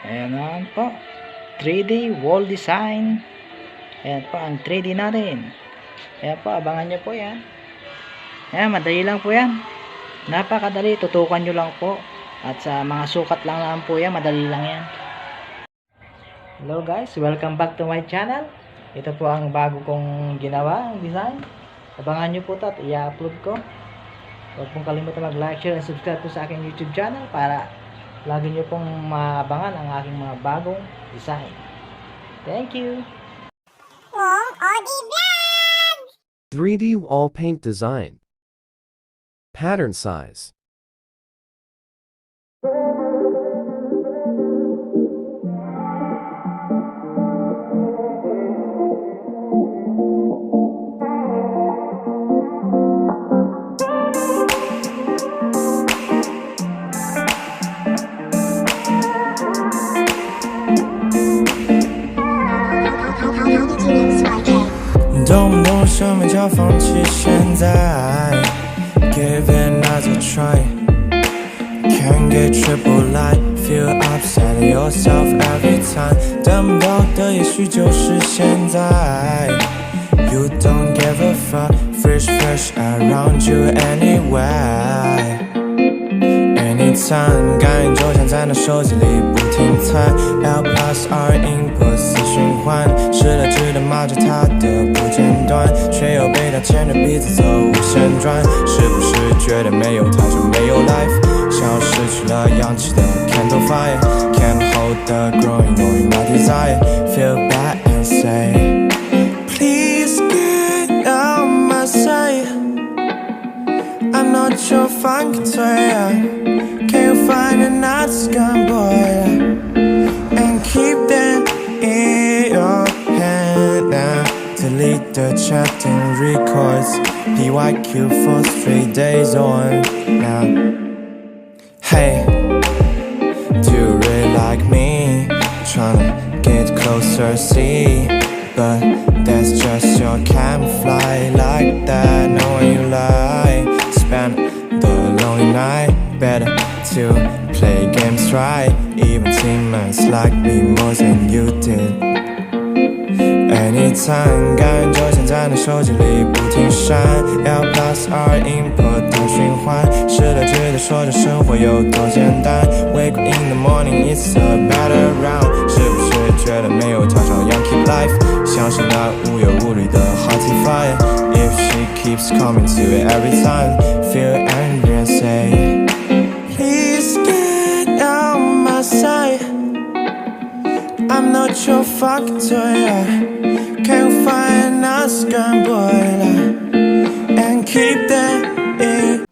Ayan naman po. 3D wall design. Ayan po ang 3D natin. Ayan po, abangan nyo po yan. Ayan, madali lang po yan. Napakadali, tutukan nyo lang po. At sa mga sukat lang naman po yan, madali lang yan. Hello guys, welcome back to my channel. Ito po ang bago kong ginawa, ang design. Abangan nyo po ito at i-upload ko. Huwag pong kalimutan mag-like, share, and subscribe po sa aking YouTube channel para lagi nyo pong maabangan ang aking mga bagong design. Thank you! 3D wall paint design. Pattern size.动不动什么叫放弃现在 Give it another try Can't get triple light Feel upset at yourself every time 等不到的也许就是现在 You don't give a fuck Fresh around you anyway Anytime 感应就像在那手机里不停猜 L plus R input 死循环失了智的骂着他的不间断却又被他牵着鼻子走无限转是不是觉得没有他就没有 life 像失去了氧气的 candle fire Can't hold the growing knowing my desire Feel bad and say Please get out my sight I'm not your fucking toy Can you find another scum boy And keep that in your hand now Delete the chatting records PYQ for 3 days on now Hey Do you really like me? Tryna get closer, see But that's just your camouflage Like that, knowing you lie Spend the lonely night Better to play games right Even teammates like me more than you did Anytime 感觉就像在那手机里不停闪 L plus R input 的循环失了智的说着生活有多简单 Wake up in the morning it's a better round 是不是觉得没有他照样 keep life 像是那无忧无虑的 hottie fire If she keeps coming to it every time Feel angry and say Please get out my sight I'm not your fucking toy Can you find a scum boy And keep that in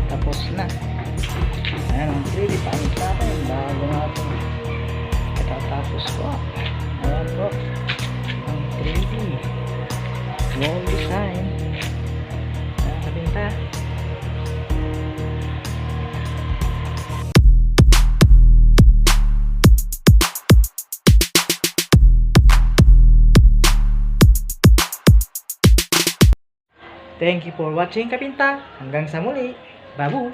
Tapos na. Ayan ang 3D paint natin bago natin tapos po. Ayan po ang 3D wall design. Ayan kabinta. Thank you for watching kabinta. Hanggang sa muli. Babu!